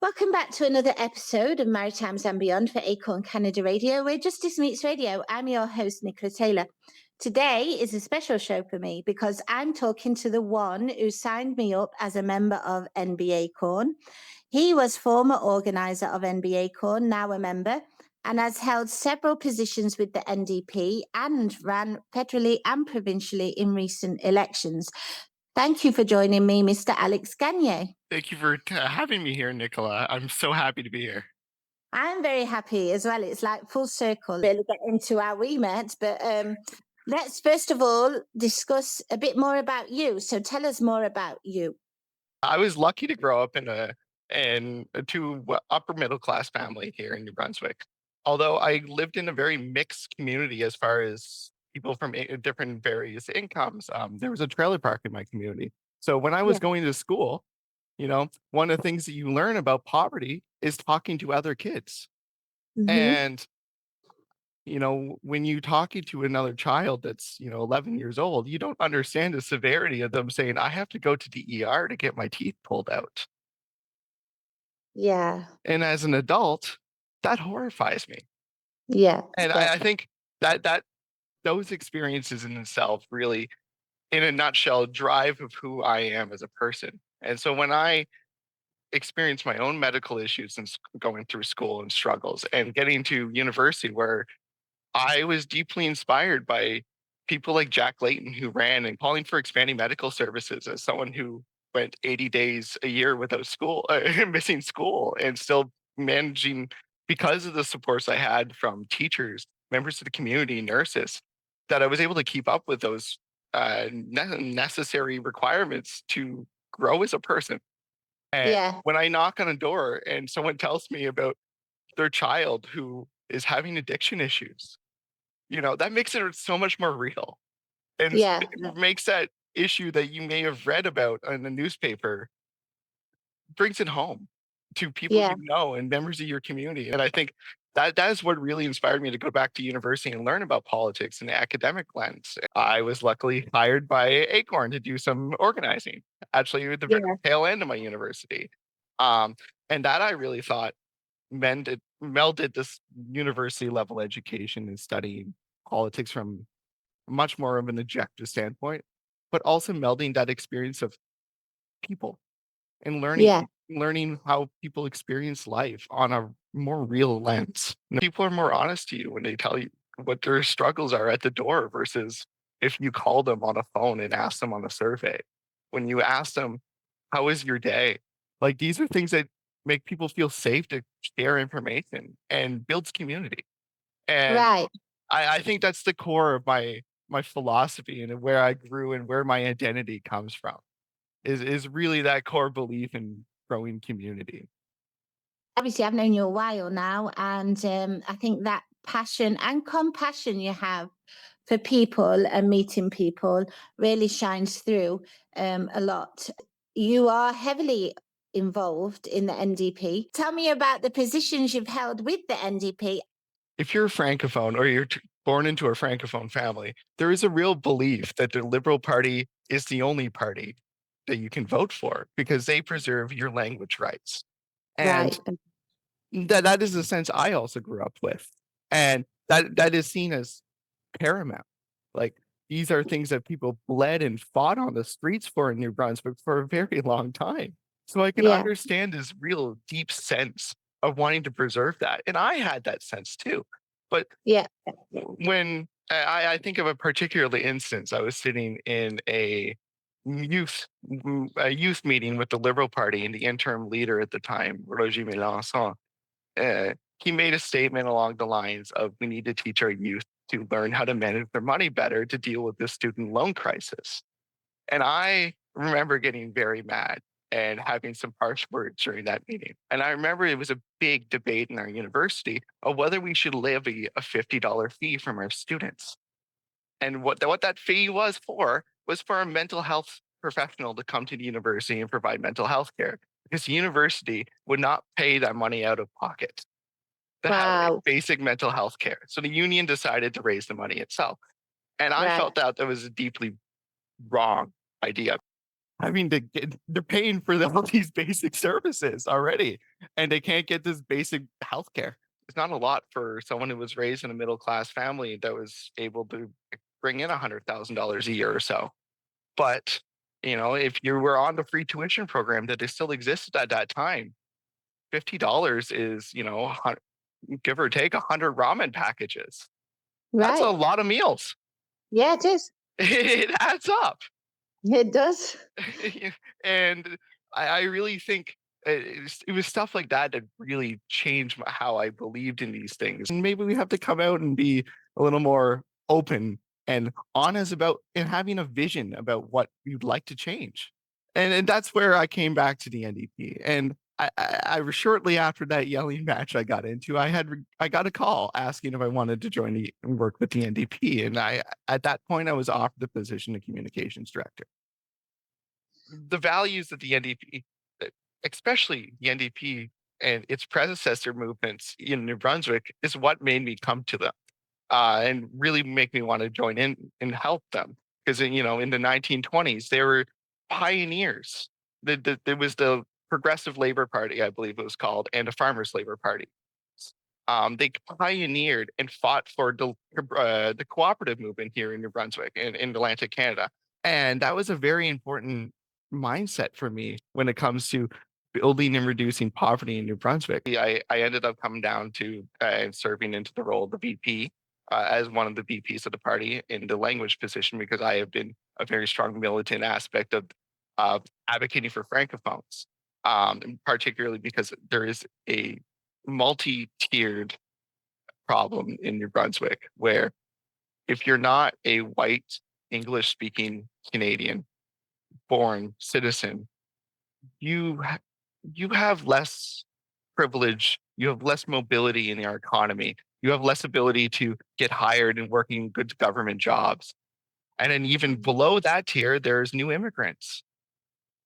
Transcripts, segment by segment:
Welcome back to another episode of Maritimes and Beyond for ACORN Canada Radio, where justice meets radio. I'm your host, Nichola Taylor. Today is a special show for me because I'm talking to the one who signed me up as a member of NBA Corn. He was former organizer of NBA Corn, now a member, and has held several positions with the NDP and ran federally and provincially in recent elections. Thank you for joining me, Mr. Alex Gagne. Thank you for having me here, Nicola. I'm so happy to be here. I'm very happy as well. It's like full circle. Really get into how we met, but let's first of all discuss a bit more about you. So tell us more about you. I was lucky to grow up in upper middle class family here in New Brunswick. Although I lived in a very mixed community as far as people from different various incomes, there was a trailer park in my community. So when I was Yeah. going to school, one of the things that you learn about poverty is talking to other kids. Hmm. And when you talking to another child that's, 11 years old, you don't understand the severity of them saying, I have to go to the ER to get my teeth pulled out. Yeah. And as an adult, that horrifies me. Yeah. And Yeah. I think that those experiences in themselves really, in a nutshell, drive of who I am as a person. And so when I experience my own medical issues and going through school and struggles and getting to university where I was deeply inspired by people like Jack Layton, who ran and calling for expanding medical services as someone who went 80 days a year without school, missing school, and still managing because of the supports I had from teachers, members of the community, nurses, that I was able to keep up with those necessary requirements to grow as a person. And Yeah. when I knock on a door and someone tells me about their child who is having addiction issues, that makes it so much more real, and Yeah. it makes that issue that you may have read about in the newspaper, brings it home to people Yeah. and members of your community, and I think that is what really inspired me to go back to university and learn about politics in the academic lens. I was luckily hired by ACORN to do some organizing, actually at the very Yeah. tail end of my university, um, and that I really thought melded this university level education and studying politics from much more of an objective standpoint, but also melding that experience of people and Yeah. learning how people experience life on a more real lens. People are more honest to you when they tell you what their struggles are at the door versus if you call them on a phone and ask them on a survey. When you ask them, how is your day? Like these are things that make people feel safe to share information and builds community. And Right. I think that's the core of my philosophy and where I grew and where my identity comes from is really that core belief in growing community. Obviously, I've known you a while now, and I think that passion and compassion you have for people and meeting people really shines through a lot. You are heavily involved in the NDP. Tell me about the positions you've held with the NDP. If you're a francophone or you're born into a francophone family, there is a real belief that the Liberal Party is the only party that you can vote for because they preserve your language rights. And Right. that is the sense I also grew up with. And that is seen as paramount. Like these are things that people bled and fought on the streets for in New Brunswick for a very long time. So I can Yeah. understand this real deep sense of wanting to preserve that. And I had that sense too. But Yeah. when I think of a particular instance, I was sitting in youth a youth meeting with the Liberal Party and the interim leader at the time, Roger Mélenchon. He made a statement along the lines of we need to teach our youth to learn how to manage their money better to deal with the student loan crisis. And I remember getting very mad and having some harsh words during that meeting. And I remember it was a big debate in our university of whether we should levy a $50 fee from our students. And what that fee was for a mental health professional to come to the university and provide mental health care because the university would not pay that money out of pocket to have Wow. basic mental health care. So the union decided to raise the money itself. And I Right. felt that was a deeply wrong idea. having to get they're paying for all these basic services already, and they can't get this basic healthcare. It's not a lot for someone who was raised in a middle class family that was able to bring in $100,000 a year or so. But if you were on the free tuition program that still existed at that time, $50 is give or take 100 ramen packages. That's a Right. lot of meals. Yeah, it is. It adds up. It does. And I really think it was stuff like that that really changed how I believed in these things. And maybe we have to come out and be a little more open and honest about and having a vision about what you'd like to change. And that's where I came back to the NDP. And I was shortly after that yelling match I got into, I got a call asking if I wanted to join and work with the NDP. And at that point I was offered the position of communications director. The values of the NDP, uh, especially the NDP and its predecessor movements in New Brunswick, is what made me come to them and really make me want to join in and help them. Because in the 1920s, they were pioneers. There was the Progressive Labor Party, I believe it was called, and the Farmers Labor Party. They pioneered and fought for the cooperative movement here in New Brunswick and in Atlantic Canada. And that was a very important mindset for me when it comes to building and reducing poverty in New Brunswick. I ended up coming down to and serving into the role of the VP as one of the VPs of the party in the language position because I have been a very strong militant aspect of advocating for francophones, particularly because there is a multi-tiered problem in New Brunswick where if you're not a white English speaking Canadian born citizen, you you have less privilege, you have less mobility in our economy, you have less ability to get hired and working good government jobs. And then even below that tier, there's new immigrants,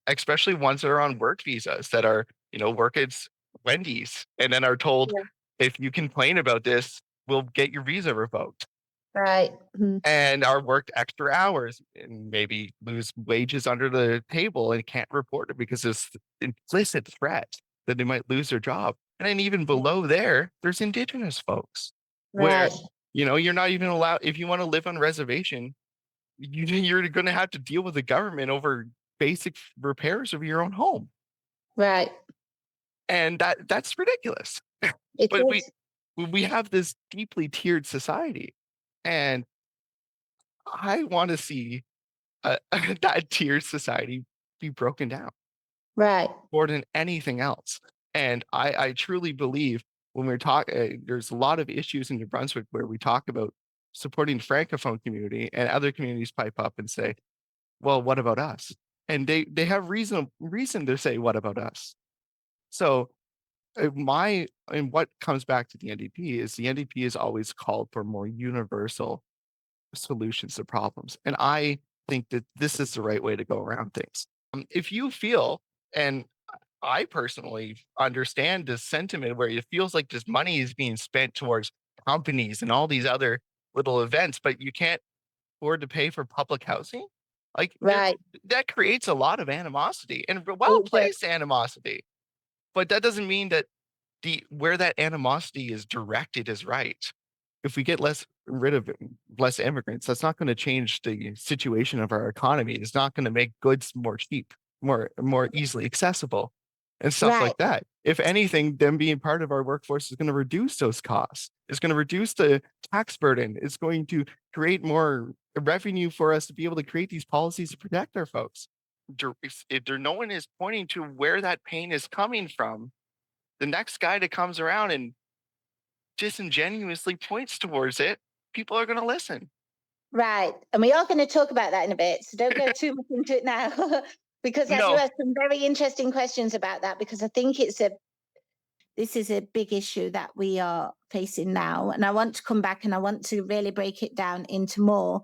especially ones that are on work visas that are, work at Wendy's and then are told, Yeah. if you complain about this, we'll get your visa revoked Right. Mhm. and are worked extra hours and maybe lose wages under the table and can't report it because there's implicit threat that they might lose their job. And then even below there's indigenous folks where, Right. you're not even allowed, if you want to live on reservation, you're going to have to deal with the government over basic repairs of your own home. Right. And that's ridiculous. It But we is. we have this deeply tiered society. And I want to see that tiered society be broken down Right. more than anything else. And I truly believe when we're talking, there's a lot of issues in New Brunswick where we talk about supporting the Francophone community and other communities pipe up and say, well, what about us? And they have reason to say, what about us? So and what comes back to the NDP is the NDP has always called for more universal solutions to problems. And I think that this is the right way to go around things. If you feel, and I personally understand this sentiment where it feels like this money is being spent towards companies and all these other little events, but you can't afford to pay for public housing. Like Right. that creates a lot of animosity and well It does. placed animosity. But that doesn't mean that the where that animosity is directed is right. If we get rid of less immigrants, that's not going to change the situation of our economy. It's not going to make goods more cheap, more easily accessible, and stuff Right. like that. If anything, them being part of our workforce is going to reduce those costs. It's going to reduce the tax burden. It's going to create more revenue for us to be able to create these policies to protect our folks. If there no one is pointing to where that pain is coming from, the next guy that comes around and disingenuously points towards it, people are going to listen. Right. And we are going to talk about that in a bit. So don't go too much into it now because I do No, have some very interesting questions about that because I think this is a big issue that we are facing now. And I want to come back and I want to really break it down into more.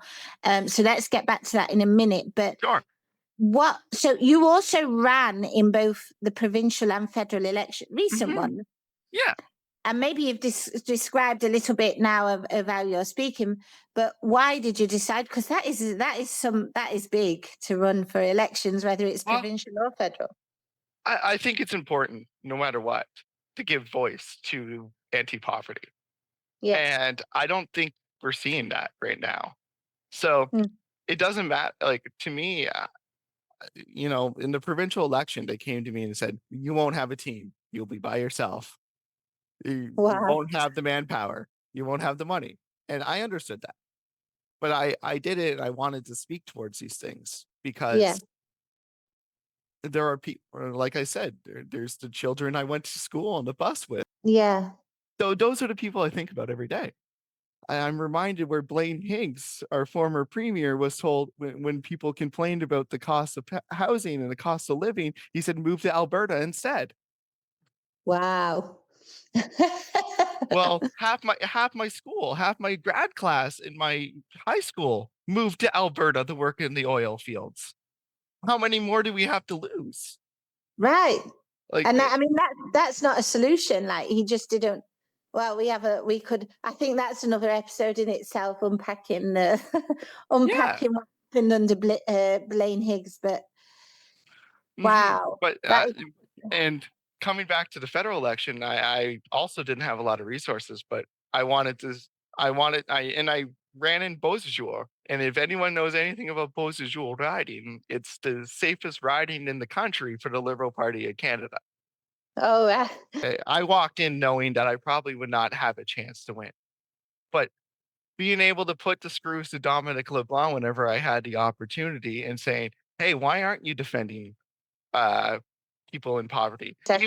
So let's get back to that in a minute. But sure. so you also ran in both the provincial and federal election, recent Mhm. one. Yeah. and maybe you've described a little bit now of how you're speaking, but why did you decide? Because that is big to run for elections, whether it's Well, provincial or federal. I think it's important, no matter what, to give voice to anti-poverty, Yes. and I don't think we're seeing that right now. So Mm. it doesn't matter. Like to me, in the provincial election, they came to me and said, "You won't have a team. You'll be by yourself. You Wow. won't have the manpower. You won't have the money." And I understood that, but I did it. And I wanted to speak towards these things Yeah. because there are people, like I said, there's the children I went to school on the bus with. Yeah. So those are the people I think about every day. I'm reminded where Blaine Higgs, our former premier, was told when people complained about the cost of housing and the cost of living, he said, move to Alberta instead. Wow. Well, half my school, half my grad class in my high school moved to Alberta to work in the oil fields. How many more do we have to lose? Right. Like, And that, I mean, that's not a solution. Like he just didn't. Well, we could. I think that's another episode in itself, unpacking the yeah. unpacking what happened under Blaine Higgs. But Mhm. wow, But, that is and coming back to the federal election, I also didn't have a lot of resources, but I wanted to I ran in Beausejour, and if anyone knows anything about Beausejour riding, it's the safest riding in the country for the Liberal Party of Canada. oh I walked in knowing that I probably would not have a chance to win, but being able to put the screws to Dominic LeBlanc whenever I had the opportunity and saying, "Hey, why aren't you defending uh, people in poverty?" Even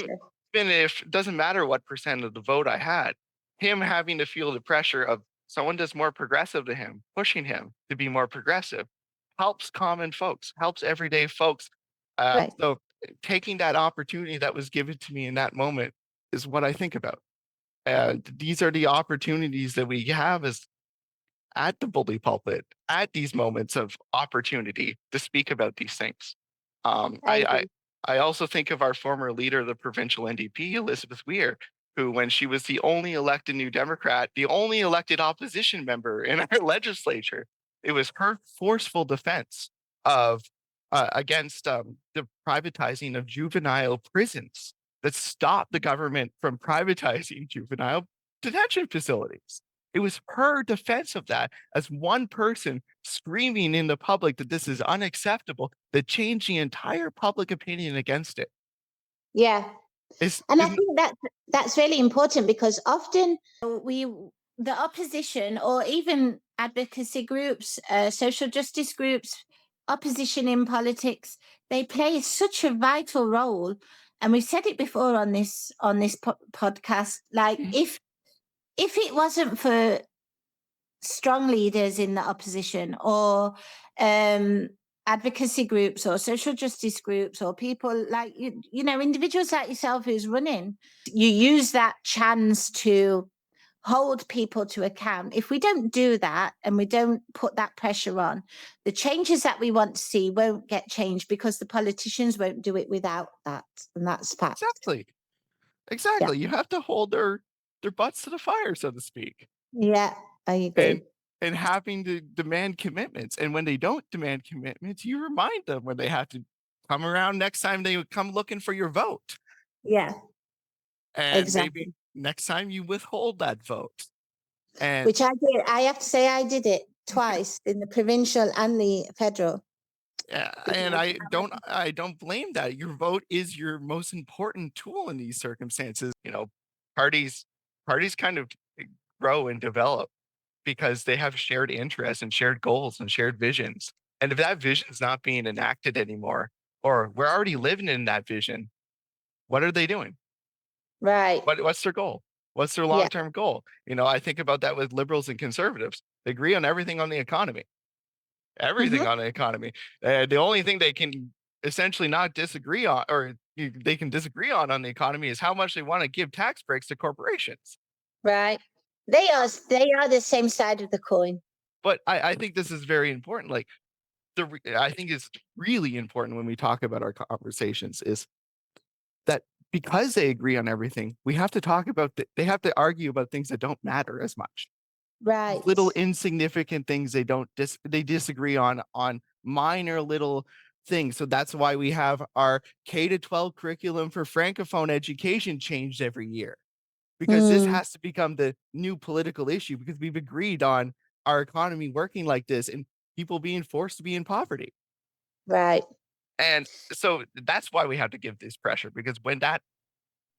exactly. if it doesn't matter what percent of the vote I had, him having to feel the pressure of someone that's more progressive to him, pushing him to be more progressive, helps common folks, helps everyday folks. Right. So taking that opportunity that was given to me in that moment is what I think about. These are the opportunities that we have as at the bully pulpit, at these moments of opportunity to speak about these things. Um, I I, I agree. I also think of our former leader of the provincial NDP, Elizabeth Weir, who, when she was the only elected New Democrat, the only elected opposition member in our legislature, it was her forceful defense of against the privatizing of juvenile prisons that stopped the government from privatizing juvenile detention facilities. It was her defense of that as one person screaming in the public that this is unacceptable that changed the entire public opinion against it. Yeah. Is And I isn't think that's really important because often we, the opposition, or even advocacy groups, social justice groups, opposition in politics, they play such a vital role. And we've said it before on this podcast. Like Mhm. if it wasn't for strong leaders in the opposition, or um, advocacy groups or social justice groups, or people like individuals like yourself who's running, you use that chance to hold people to account. If we don't do that and we don't put that pressure on, the changes that we want to see won't get changed because the politicians won't do it without that. And that's fact. exactly, Yeah. exactly. You have to hold their butts to the fire, so to speak, Yeah, I and agree. having to demand commitments. And when they don't demand commitments, you remind them when they have to come around next time they would come looking for your vote. Yeah, And maybe exactly. next time you withhold that vote. And Which I did. I have to say I did it twice in the provincial and the federal. yeah, and Because I don't blame that. Your vote is your most important tool in these circumstances. Parties parties kind of grow and develop because they have shared interests and shared goals and shared visions. And if that vision is not being enacted anymore, or we're already living in that vision, what are they doing? right. What's their goal? What's their Yeah. long-term goal? I think about that with liberals and conservatives. They agree on everything on the economy. Hmm. Everything on the economy. The only thing they can essentially not disagree on, or they can disagree on the economy, is how much they want to give tax breaks to corporations. Right. They are the same side of the coin. But I think this is very important. Like I think it's really important when we talk about our conversations is that because they agree on everything, we have to talk about they have to argue about things that don't matter as much. Little Right. insignificant things they disagree on minor little things. So that's why we have our K to 12 curriculum for francophone education changed every year, because this Mm, has to become the new political issue, because we've agreed on our economy working like this and people being forced to be in poverty. right. And so that's why we have to give this pressure, because when that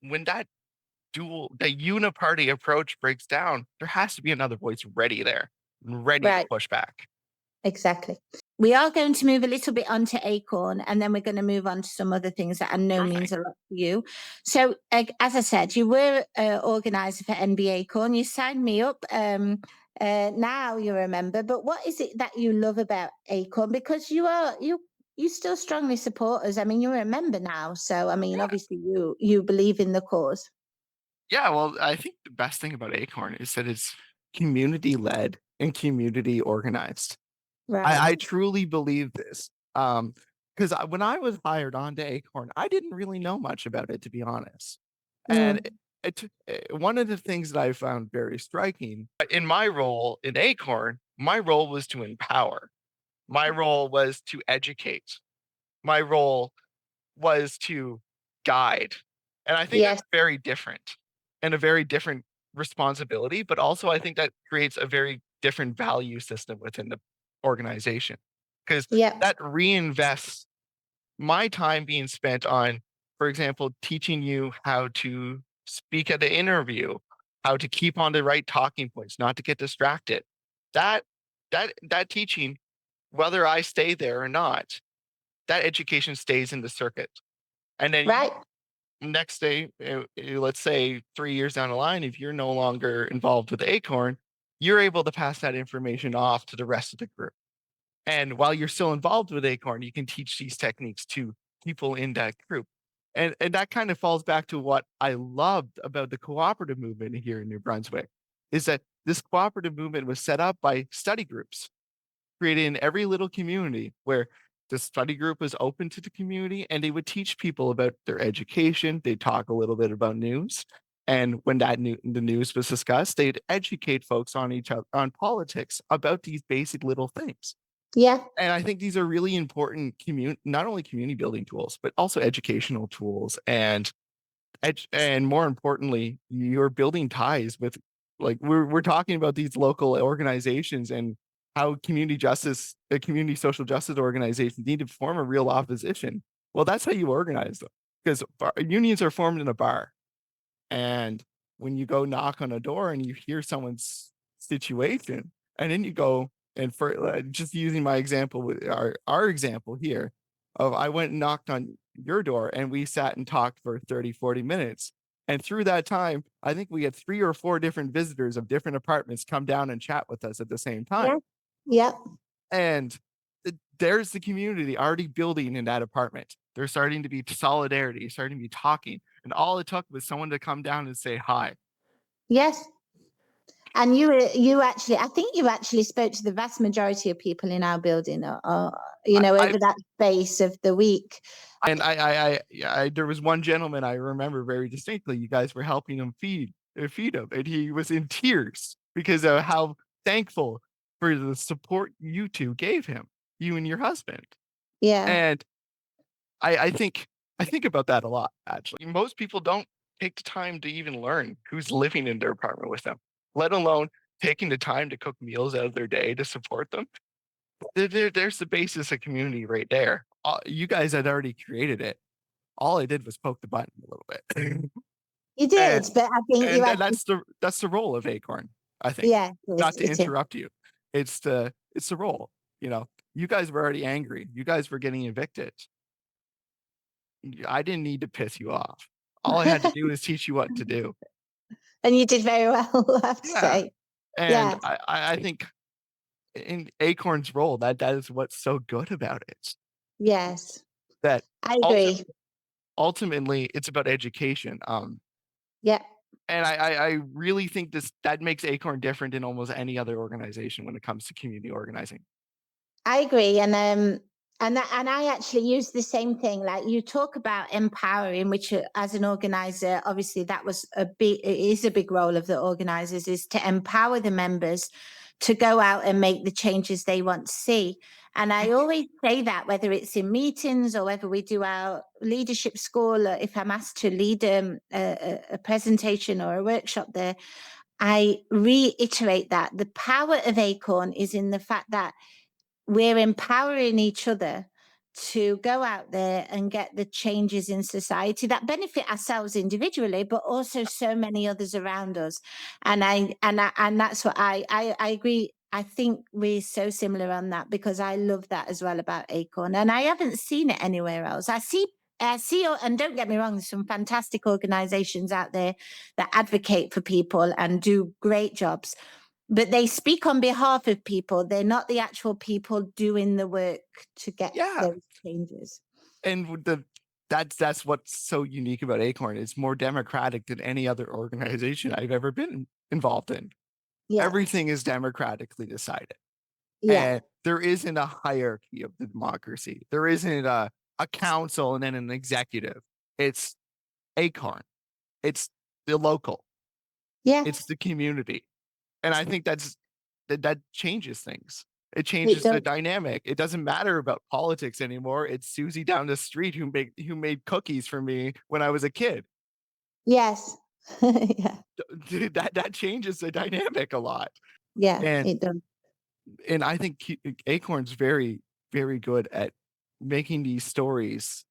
the uniparty approach breaks down, there has to be another voice ready there, ready to Right. push back. Exactly. We are going to move a little bit onto ACORN, and then we're going to move on to some other things that I know Sure thing. means a lot to you. So, as I said, you were organizer for NBA ACORN. You signed me up. Now you're a member. But what is it that you love about ACORN? Because you still strongly support us. I mean, you're a member now, so I mean, Yeah. obviously you believe in the cause, Yeah, well, I think the best thing about Acorn is that it's community led and community organized. I right? truly believe this. Because when I was hired onto Acorn, I didn't really know much about it, to be honest. And Mm, one of the things that I found very striking in my role in Acorn, my role was to empower. My role was to educate. My role was to guide. And I think yes. that's very different and a very different responsibility, but also I think that creates a very different value system within the organization, because Yep. that reinvests my time being spent on, for example, teaching you how to speak at the interview, how to keep on the right talking points, not to get distracted. That that teaching, whether I stay there or not, that education stays in the circuit. And then Right. next day, let's say 3 years down the line, if you're no longer involved with Acorn, you're able to pass that information off to the rest of the group. And while you're still involved with Acorn, you can teach these techniques to people in that group. And that kind of falls back to what I loved about the cooperative movement here in New Brunswick, is that this cooperative movement was set up by study groups created in every little community, where the study group was open to the community and they would teach people about their education. They'd talk a little bit about news. And when the news was discussed, they'd educate folks on each other on politics about these basic little things. Yeah. And I think these are really important not only community building tools, but also educational tools. And more importantly, you're building ties with, like, we're talking about these local organizations and how community social justice organizations need to form a real opposition. Well, that's how you organize them, because unions are formed in a bar. And when you go knock on a door and you hear someone's situation, and then you go and for just using my example with our example here of I went and knocked on your door and we sat and talked for 30, 40 minutes. And through that time, I think we had 3 or 4 different visitors of different apartments come down and chat with us at the same time. Yeah. Yep. And there's the community already building in that apartment. There's starting to be solidarity, starting to be talking. And all it took was someone to come down and say hi. Yes. And you actually, I think you actually spoke to the vast majority of people in our building, I, I over that space of the week. and I there was one gentleman I remember very distinctly. You guys were helping him feed him, and he was in tears because of how thankful for the support you two gave him, you and your husband. Yeah. And I think about that a lot, actually. Most people don't take the time to even learn who's living in their apartment with them, let alone taking the time to cook meals out of their day to support them. There's the basis of community right there. You guys had already created it. All I did was poke the button a little bit. You and did, but I think you and had, that's the role of Acorn, I think. yeah, Not to it is. interrupt you. It's the role, you know. You guys were already angry. You guys were getting evicted. I didn't need to piss you off. All I had to do is teach you what to do. And you did very well, I have to Yeah. say. And Yeah. I think in Acorn's role, that is what's so good about it. Yes. That I ulti agree. ultimately, it's about education, Yeah. and I really think that makes Acorn different than almost any other organization when it comes to community organizing. I agree. And And I actually use the same thing. Like you talk about empowering, which as an organizer, obviously that was it is a big role of the organizers, is to empower the members to go out and make the changes they want to see. And I always say that, whether it's in meetings or whether we do our leadership school, or if I'm asked to lead a presentation or a workshop there, I reiterate that the power of ACORN is in the fact that we're empowering each other to go out there and get the changes in society that benefit ourselves individually, but also so many others around us. And that's what I agree. I think we're so similar on that, because I love that as well about ACORN, and I haven't seen it anywhere else. I see, and don't get me wrong, there's some fantastic organizations out there that advocate for people and do great jobs, but they speak on behalf of people. They're not the actual people doing the work to get Yeah. those changes. And that's what's so unique about ACORN. It's more democratic than any other organization I've ever been involved in. Yeah. Everything is democratically decided. Yeah. And there isn't a hierarchy of the democracy. There isn't a council and then an executive. It's ACORN. It's the local. Yeah. It's the community. And I think that changes things. It It changes the does. dynamic. It doesn't matter about politics anymore. It's Susie down the street who made cookies for me when I was a kid. Yes. Yeah. That changes the dynamic a lot. Yeah. And It does. I think Acorn's very, very good at making these stories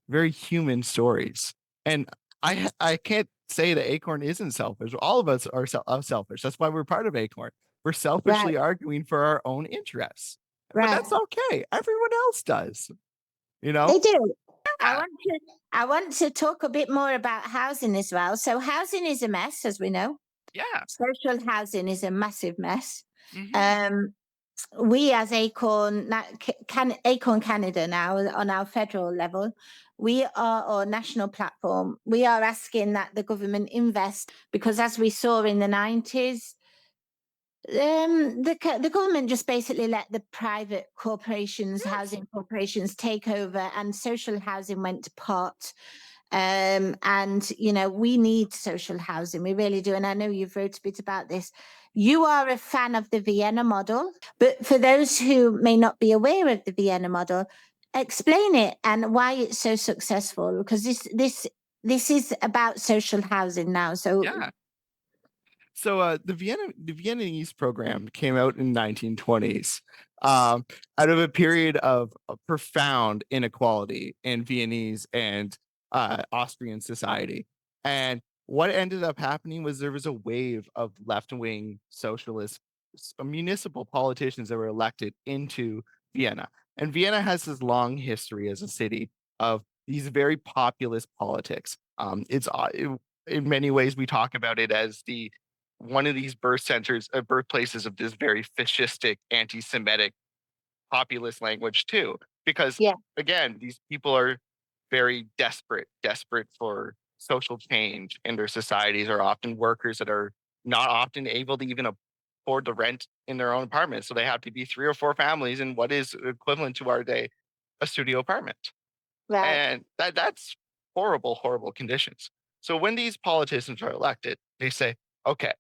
very human stories. And I can't say that Acorn isn't selfish. All of us are selfish. That's why we're part of Acorn. We're Right. selfishly arguing for our own interests, but Right. that's okay. Everyone else does, you They know? do. I Yeah. want to I want to talk a bit more about housing as well. So housing is a mess, as we know. Yeah. Social housing is a massive mess. Hmm. Um, we as Acorn, Acorn Canada now on our federal level, we are our national platform. We are asking that the government invest, because as we saw in the 90s, the government just basically let the private corporations, Yes. housing corporations, take over, and social housing went to pot. And we need social housing, we really do. And I know you've wrote a bit about this. You are a fan of the Vienna model, but for those who may not be aware of the Vienna model, explain it and why it's so successful, because this is about social housing now. So Yeah. So the Viennese program came out in 1920s, out of a period of profound inequality in Viennese and Austrian society. And what ended up happening was there was a wave of left-wing socialist municipal politicians that were elected into Vienna. And Vienna has this long history as a city of these very populist politics. In many ways, we talk about it as the one of these birthplaces of this very fascistic, anti-Semitic, populist language too. Because yeah, again, these people are very desperate for social change in their societies, are often workers that are not often able to even afford the rent in their own apartment. So they have to be 3 or 4 families in what is equivalent to our day, a studio apartment. right, And that's horrible, horrible conditions. So when these politicians are elected, they say, okay,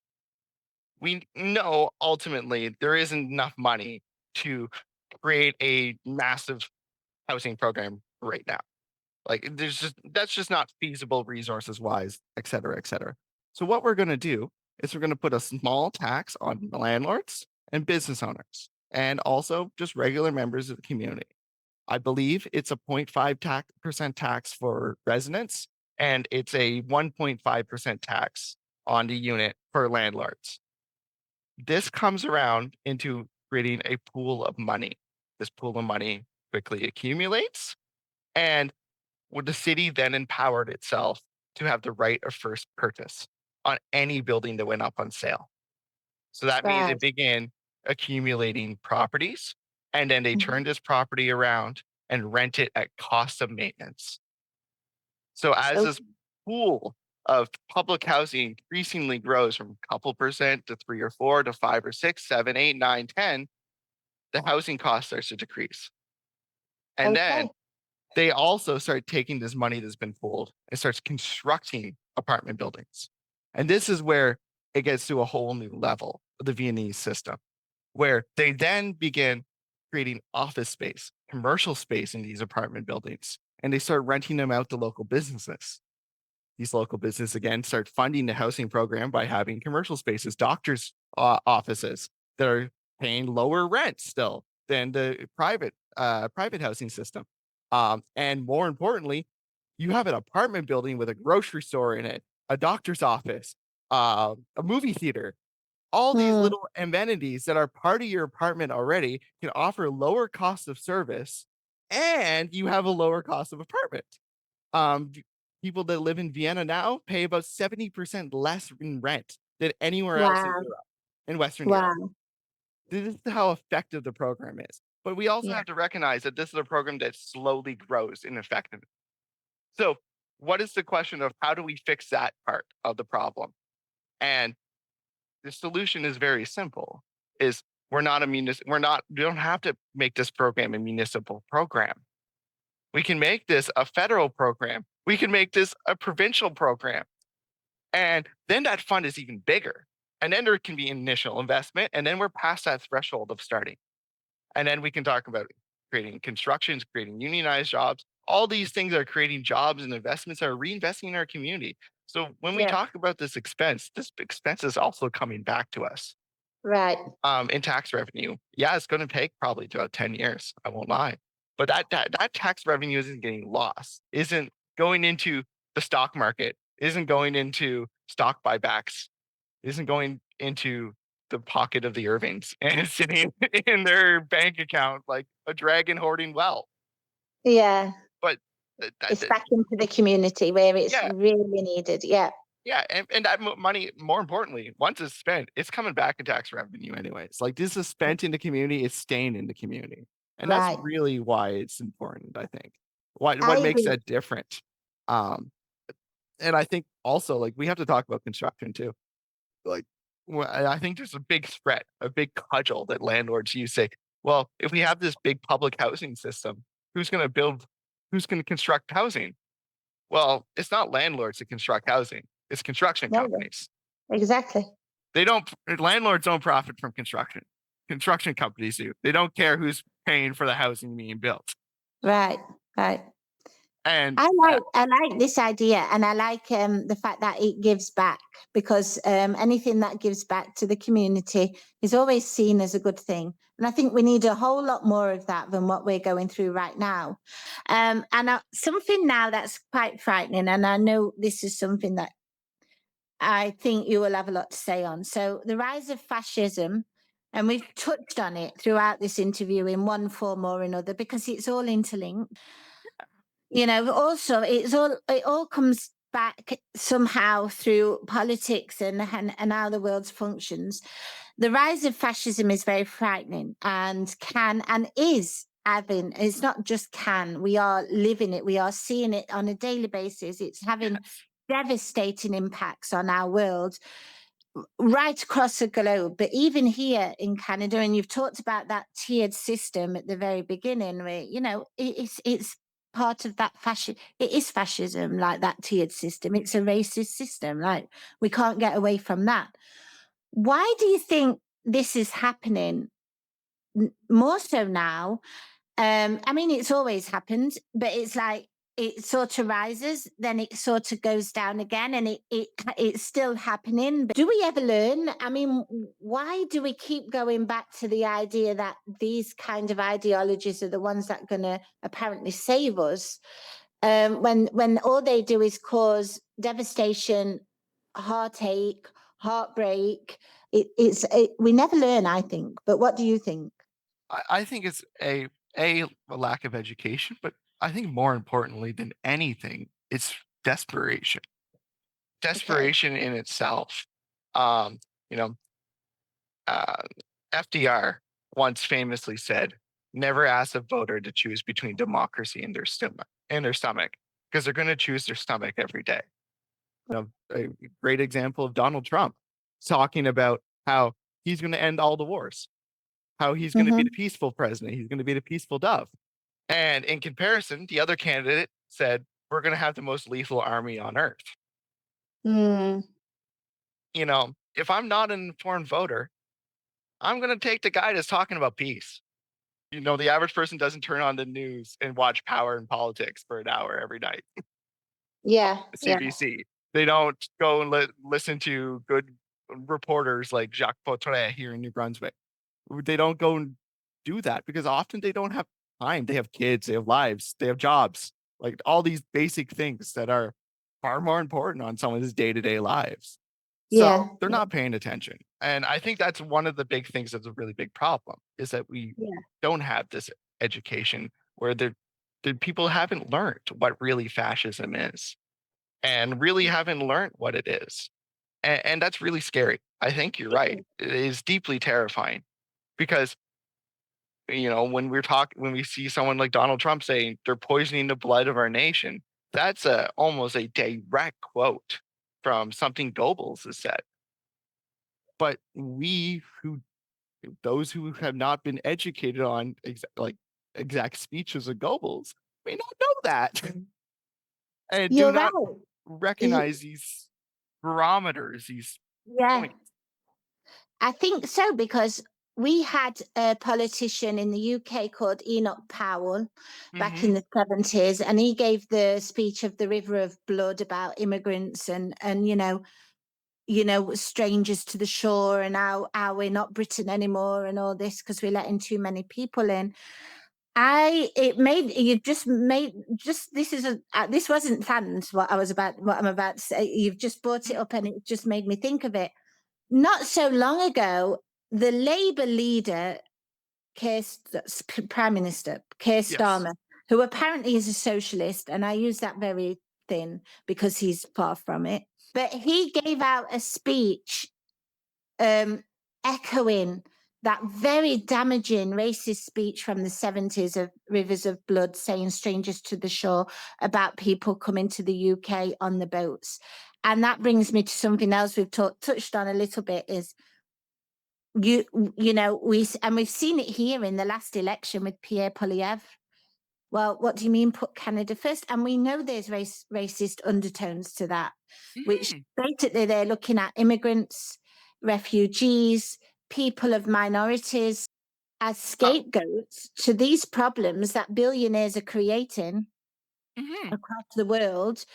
we know ultimately there isn't enough money to create a massive housing program right now. Like that's just not feasible resources wise, et cetera, et cetera. So what we're going to do is we're going to put a small tax on landlords and business owners and also just regular members of the community. I believe it's a 0.5% tax for residents and it's a 1.5% tax on the unit for landlords. This comes around into creating a pool of money. This pool of money quickly accumulates, and would the city then empowered itself to have the right of first purchase on any building that went up on sale. So that means right. it began accumulating properties, and then they Mhm. turned this property around and rent it at cost of maintenance. So as So this pool of public housing increasingly grows from a couple percent to 3 or 4 to 5 or 6, 7, 8, 9, 10, the housing cost starts to decrease. And Okay. then they also start taking this money that's been pooled and starts constructing apartment buildings. And this is where it gets to a whole new level of the Viennese system, where they then begin creating office space, commercial space in these apartment buildings, and they start renting them out to local businesses. These local businesses again start funding the housing program by having commercial spaces, doctors' offices that are paying lower rent still than the private housing system. And more importantly, you have an apartment building with a grocery store in it, a doctor's office, a movie theater. All these Mm, little amenities that are part of your apartment already can offer lower cost of service, and you have a lower cost of apartment. V People that live in Vienna now pay about 70% less in rent than anywhere else in wow. Europe, in Western Europe. Wow. This is how effective the program is. But we also Yeah. have to recognize that this is a program that slowly grows in effectiveness. So, what is the question of how do we fix that part of the problem? And the solution is very simple, is we don't have to make this program a municipal program. We can make this a federal program. We can make this a provincial program. And then that fund is even bigger. And then there can be initial investment. And then we're past that threshold of starting. And then we can talk about creating constructions, creating unionized jobs. All these things are creating jobs and investments that are reinvesting in our community. So when we Yeah. talk about this expense is also coming back to us Right. in tax revenue. Yeah, it's going to take probably about 10 years. I won't lie. But that tax revenue isn't getting lost, isn't going into the stock market, isn't going into stock buybacks, isn't going into the pocket of the Irvings and it's sitting in their bank account like a dragon hoarding wealth. Yeah. But It's back into the community where it's yeah, really needed. Yeah. yeah, and that money, more importantly, once it's spent, it's coming back in tax revenue anyways. Like this is spent in the community, it's staying in the community, and that's Right. really why it's important. I think I what makes agree. that different. Um, and I think also like we have to talk about construction too. Like, I think there's a big threat, a big cudgel that landlords use. Say, well, if we have this big public housing system, who's going to build? Who's going to construct housing? Well, it's not landlords that construct housing, it's construction No, no, companies. exactly. They don't landlords don't profit from construction. Construction companies do. They don't care who's paying for the housing being built. Right. Right. And I like this idea, and I like the fact that it gives back because anything that gives back to the community is always seen as a good thing. And I think we need a whole lot more of that than what we're going through right now. Something now that's quite frightening, and I know this is something that I think you will have a lot to say on. So the rise of fascism, and we've touched on it throughout this interview in one form or another because it's all interlinked. You know, also it all comes back somehow through politics and how the world functions. The rise of fascism is very frightening and can and is having, it's not just can, we are living it, we are seeing it on a daily basis. It's having devastating impacts on our world right across the globe, but even here in Canada, and you've talked about that tiered system at the very beginning, where you know it's part of that fashion. It is fascism, like that tiered system. It's a racist system. Like we can't get away from that. Why do you think this is happening more so now? I mean, it's always happened, but it's like it sort of rises, then it sort of goes down again, and it's still happening. But do we ever learn? I mean, why do we keep going back to the idea that these kind of ideologies are the ones that are going to apparently save us, when all they do is cause devastation, heartache, heartbreak? We never learn, I think. But what do you think? I think it's a lack of education, but I think more importantly than anything, it's desperation. Okay. Desperation in itself. Um, you know, uh, FDR once famously said, "Never ask a voter to choose between democracy and their stomach, because they're going to choose their stomach every day." A great example of Donald Trump talking about how he's going to end all the wars, how he's going to be the Hmm. peaceful president, he's going to be the peaceful dove. And in comparison, the other candidate said, we're going to have the most lethal army on earth. Mm. If I'm not an informed voter, I'm going to take the guy that's talking about peace. The average person doesn't turn on the news and watch Power and Politics for an hour every night. Yeah. Yeah. CBC. They don't go and listen to good reporters like Jacques Poitret here in New Brunswick. They don't go and do that because often they don't have time. They have kids, they have lives, they have jobs, like all these basic things that are far more important on someone's day-to-day lives. So Yeah. they're not paying attention. And I think that's one of the big things that's a really big problem is that we Yeah. don't have this education where the people haven't learned what really fascism is and really haven't learned what it is. And that's really scary. I think you're right. It is deeply terrifying because when we see someone like Donald Trump saying they're poisoning the blood of our nation, that's almost a direct quote from something Goebbels has said. But those who have not been educated on exact speeches of Goebbels may not know that and do You're right. not recognize these barometers, these Yeah. points. I think so, because we had a politician in the UK called Enoch Powell back Hmm. in the 70s, and he gave the speech of the River of Blood about immigrants and strangers to the shore, and how we're not Britain anymore and all this because we're letting too many people in. This wasn't planned, what I'm about to say. You've just brought it up and it just made me think of it. Not so long ago, the Labour leader, Prime Minister Keir Yes. Starmer, who apparently is a socialist, and I use that very thin because he's far from it, but he gave out a speech echoing that very damaging racist speech from the 70s of Rivers of Blood, saying strangers to the shore, about people coming to the UK on the boats. And that brings me to something else we've touched on a little bit, is we've seen it here in the last election with Pierre Poilievre. Well, what do you mean put Canada first? And we know there's racist undertones to that, which Hmm. basically they're looking at immigrants, refugees, people of minorities as Oh. scapegoats to these problems that billionaires are creating Hmm. across the world,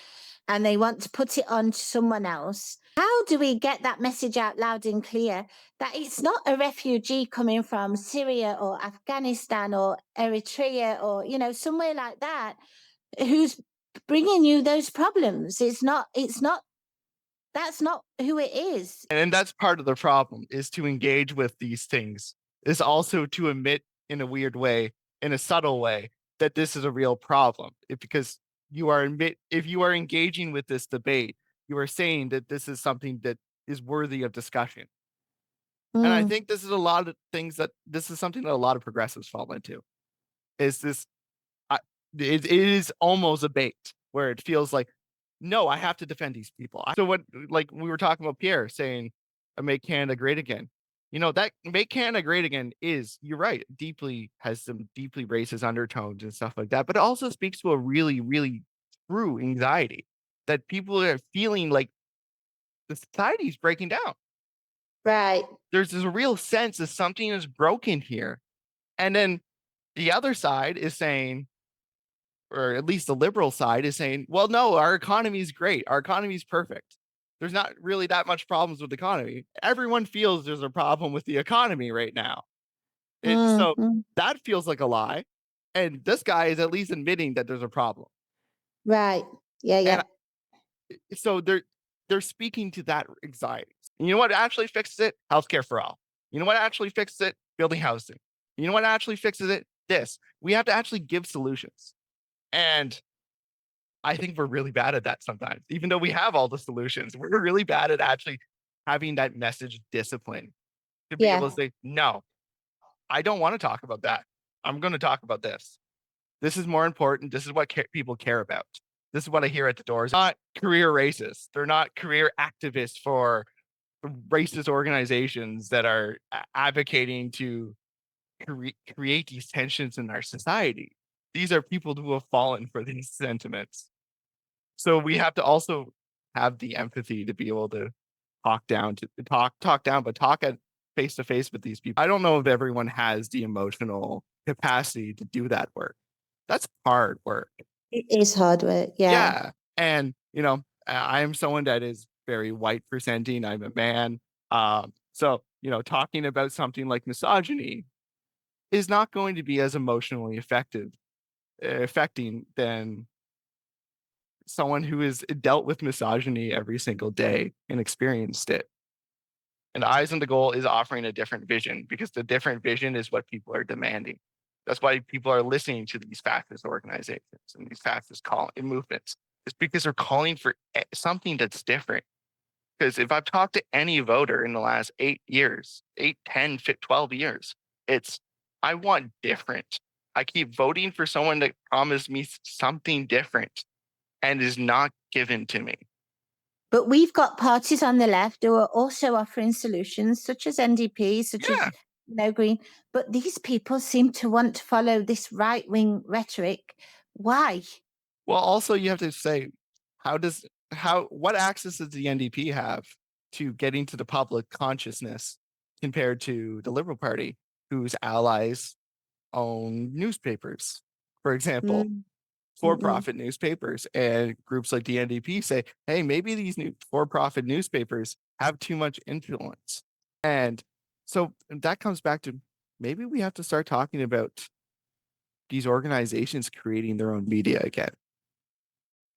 and they want to put it on to someone else. How do we get that message out loud and clear that it's not a refugee coming from Syria or Afghanistan or Eritrea or, somewhere like that, who's bringing you those problems? That's not who it is. And that's part of the problem, is to engage with these things, is also to admit in a weird way, in a subtle way, that this is a real problem. Because if you are engaging with this debate, you are saying that this is something that is worthy of discussion. And I Mm, think this is something that a lot of progressives fall into. Is this I, it is almost a bait where it feels like, no, I have to defend these people. So what, like we were talking about Pierre saying, "Make Canada great again." That "Make Canada great again" is, you're right, has some deeply racist undertones and stuff like that, but it also speaks to a really, really true anxiety that people are feeling like the society is breaking down. right. There's this real sense that something is broken here, and then the other side is saying, or at least the liberal side is saying, well, no, our economy is great. Our economy is perfect. There's not really that much problems with the economy. Everyone feels there's a problem with the economy right now. So Mm, that feels like a lie. And this guy is at least admitting that there's a problem. right. Yeah, And yeah. so they're speaking to that anxiety. And you know what actually fixes it? Healthcare for all. You know what actually fixes it? Building housing. You know what actually fixes it? This. We have to actually give solutions. And I think we're really bad at that sometimes. Even though we have all the solutions, we're really bad at actually having that message discipline to be able Yeah. to say, no, I don't want to talk about that. I'm going to talk about this. This is more important. This is what people care about. This is what I hear at the doors. Not career racists. They're not career activists for racist organizations that are advocating to create these tensions in our society. These are people who have fallen for these sentiments. So we have to also have the empathy to be able to talk down, but talk at face to face with these people. I don't know if everyone has the emotional capacity to do that work. That's hard work. It is hard work. Yeah. Yeah. And, I am someone that is very white presenting. I'm a man. So, talking about something like misogyny is not going to be as emotionally affecting than someone who has dealt with misogyny every single day and experienced it. And Eyes on the Goal is offering a different vision because the different vision is what people are demanding. That's why people are listening to these fascist organizations and these fascist movements. It's because they're calling for something that's different. Because if I've talked to any voter in the last 8 years, 8, 10, 12 years, it's, I want different. I keep voting for someone that promised me something different and is not given to me. But we've got parties on the left who are also offering solutions, such as NDP, such as Green. But these people seem to want to follow this right-wing rhetoric. Why? Well, also you have to say, what access does the NDP have to getting to the public consciousness compared to the Liberal Party, whose allies own newspapers, for example, Mm. for-profit newspapers, and groups like the NDP say, hey, maybe these new for-profit newspapers have too much influence. And so that comes back to maybe we have to start talking about these organizations creating their own media again.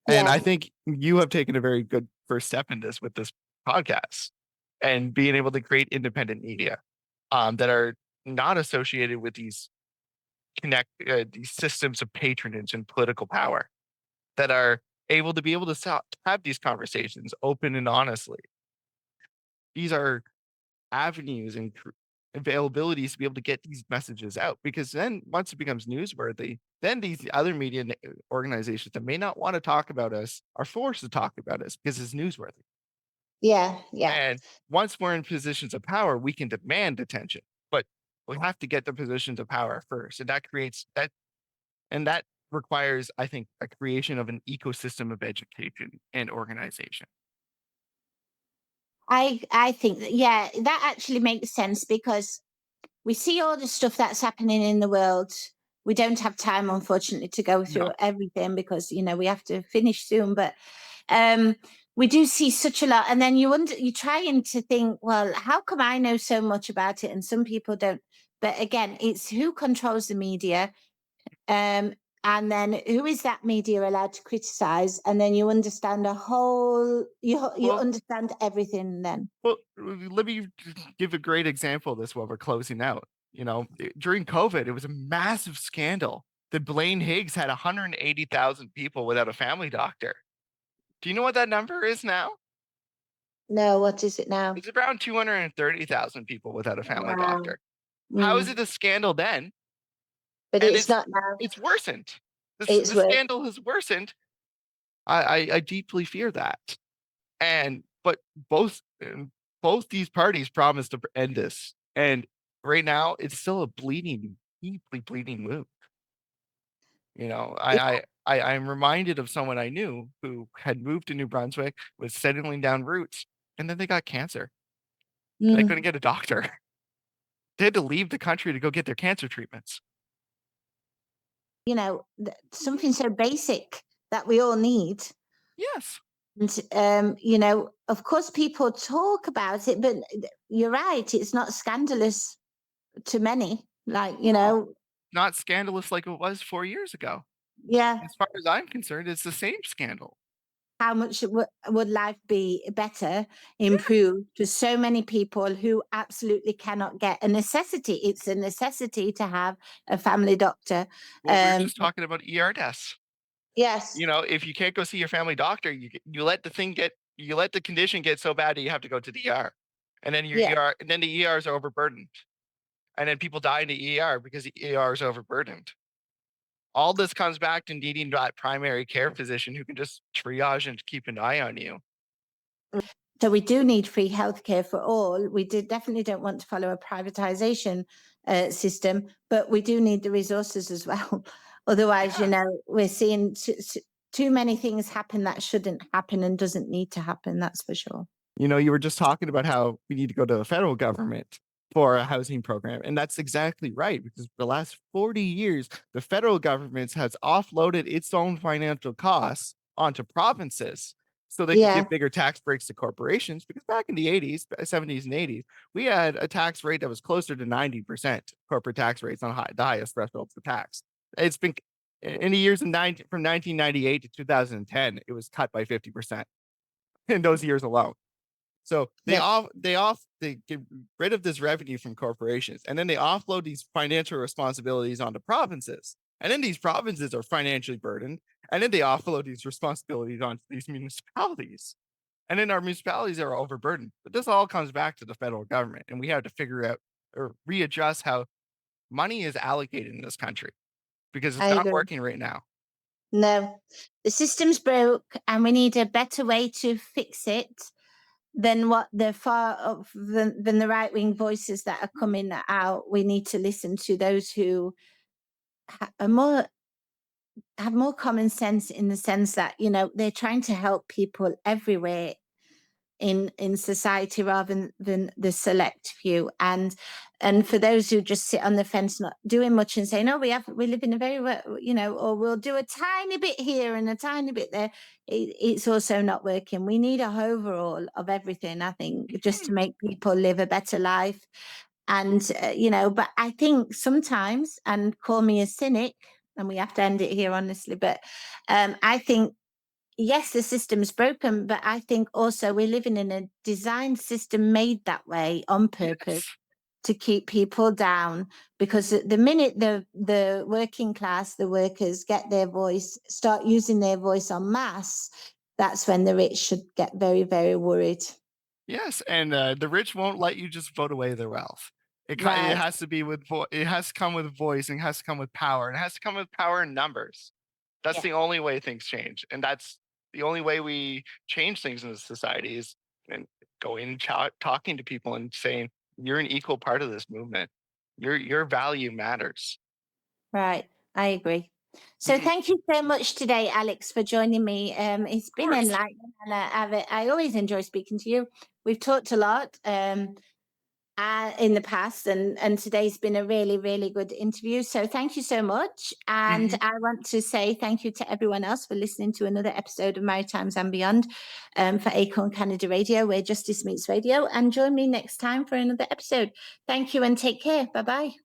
And I Yeah. think you have taken a very good first step in this with this podcast and being able to create independent media that are not associated with these systems of patronage and political power, that are able to have these conversations open and honestly. These are avenues and availabilities to be able to get these messages out, because then once it becomes newsworthy, then these other organizations that may not want to talk about us are forced to talk about us because it's newsworthy. Yeah. Yeah. And once we're in positions of power, we can demand attention, but we have to get the positions of power first. And that creates that, and that requires, I think, a creation of an ecosystem of education and organization. I think that, yeah, that actually makes sense because we see all the stuff that's happening in the world. We don't have time, unfortunately, to go through No. everything because we have to finish soon. But um, we do see such a lot, and then you're trying to think, well, how come I know so much about it and some people don't? But again, it's who controls the media, um, and then who is that media allowed to criticize, and then you understand you Well, understand everything then. let me give a great example of this while we're closing out. During COVID, it was a massive scandal that Blaine Higgs had 180,000 people without a family doctor. Do you know what that number is now? No, what is it now? It's around 230,000 people without a family Wow. doctor. How is Mm. it a scandal then? But And it's not now. it's worsened. It's The worse. scandal has worsened. I deeply fear that. But both these parties promised to end this, and right now it's still a deeply bleeding wound. Yeah. I'm reminded of someone I knew who had moved to New Brunswick, was settling down roots, and then they got cancer. And they couldn't Mm. get a doctor. They had to leave the country to go get their cancer treatments. Something so basic that we all need. Yes. And, of course, people talk about it, but you're right. It's not scandalous to many. No, not scandalous like it was 4 years ago. Yeah. As far as I'm concerned, it's the same scandal. How much would life be better, Yeah. improved to so many people who absolutely cannot get a necessity? It's a necessity to have a family doctor. Well, we were just talking about ER deaths. Yes. If you can't go see your family doctor, you let the condition get so bad that you have to go to the ER, and then your Yeah. ER, and then the ERs are overburdened, and then people die in the ER because the ER is overburdened. All this comes back to needing that primary care physician who can just triage and keep an eye on you. So we do need free healthcare for all. We definitely don't want to follow a privatization system, but we do need the resources as well. Otherwise, Yeah. we're seeing too many things happen that shouldn't happen and doesn't need to happen. That's for sure. You were just talking about how we need to go to the federal government for a housing program. And that's exactly right, because for the last 40 years, the federal government has offloaded its own financial costs onto provinces so they could Yeah, give bigger tax breaks to corporations. Because back in the 80s, 70s, and 80s, we had a tax rate that was closer to 90% corporate tax rates on the highest thresholds for tax. It's been in the years from 1998 to 2010, it was cut by 50% in those years alone. So yeah, they get rid of this revenue from corporations, and then they offload these financial responsibilities onto provinces. And then these provinces are financially burdened, and then they offload these responsibilities onto these municipalities. And then our municipalities are overburdened. But this all comes back to the federal government, and we have to figure out or readjust how money is allocated in this country because I it's not agree. working right now. No, the system's broke, and we need a better way to fix it than what the than the right wing voices that are coming out. We need to listen to those who have more common sense, in the sense that they're trying to help people everywhere in society, rather than the select few. And for those who just sit on the fence, not doing much, and saying, "Oh, we live in a very or we'll do a tiny bit here and a tiny bit there," it's also not working. We need a overall of everything, I think, just to make people live a better life. And but I think sometimes, and call me a cynic, and we have to end it here, honestly, but I think, yes, the system's broken, but I think also we're living in a design system made that way on purpose Yes. to keep people down. Because the minute the working class, the workers, get their voice, start using their voice en masse, that's when the rich should get very, very worried. Yes, and the rich won't let you just vote away their wealth. It Right. has to be it has to come with voice, and it has to come with power, and it has to come with power in numbers. That's Yeah. the only way things change, and that's the only way we change things in the society is and going and talking to people and saying you're an equal part of this movement. Your value matters. Right. I agree. So Mhm. thank you so much today, Alex, for joining me. It's Of been course. enlightening, and I always enjoy speaking to you. We've talked a lot in the past, and today's been a really, really good interview. So thank you so much. And Mhm. I want to say thank you to everyone else for listening to another episode of Maritimes and Beyond, for ACORN Canada Radio, where justice meets radio. And join me next time for another episode. Thank you and take care. Bye bye.